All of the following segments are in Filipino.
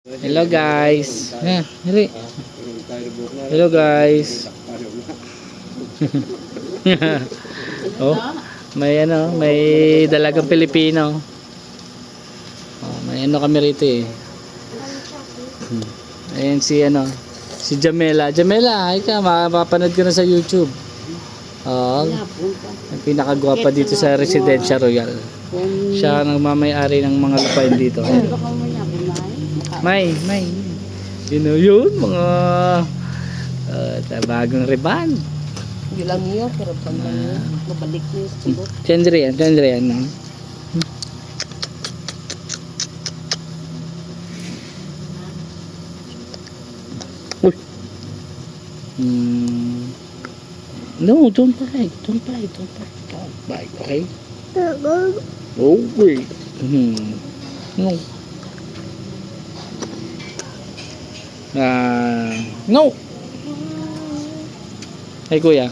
Hello guys. Hili. Hello guys. Oh, may dalagang Pilipino. Oh, may kami rito eh. Ayan si Jamela. Jamela, ay ka, mapapanood ka na sa YouTube. Oh, ang pinakagwapa dito sa Residencia Royal. Siya ang nagmamay-ari ng mga lupain dito. May. Yun, mga bagong riban. Hindi lang niya, pero pag mabalik niya sa tubot. Tendre yan. Uy. No, don't bite. Don't bite, okay? Okay. No. No. Kay kuya.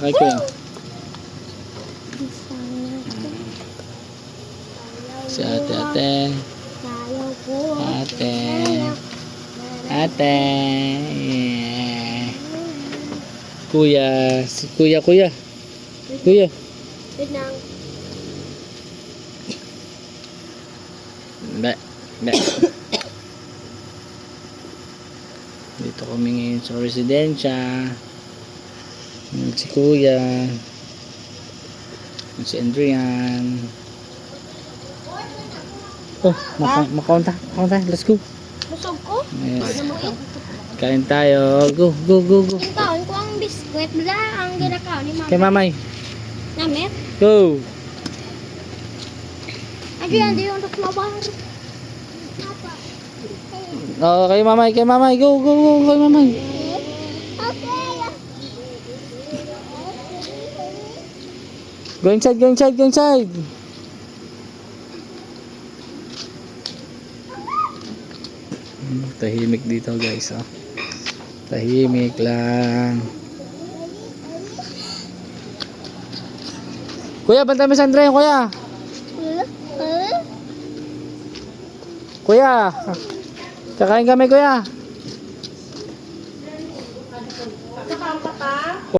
Si ate. Yeah. Kuya. Si kuya. Be. Dito kami ngayon sa residensya. Si kuya. Si Andrian. Oh, makaunta. Let's go. Busog ko? Yes. Kain tayo. Go. Ang kaon ko ang biskwit. Wala ang ginakaon ni mama. Kay mamay. Namit? Go. Adi yung tuklabar. Oh, kay mamay. Go. Kay mamay. Okay. Go inside. Tahimik dito guys, oh. Tahimik lang. Kuya, bantay mo si Andrea, kuya. Kuya. Kakain kami, kuya.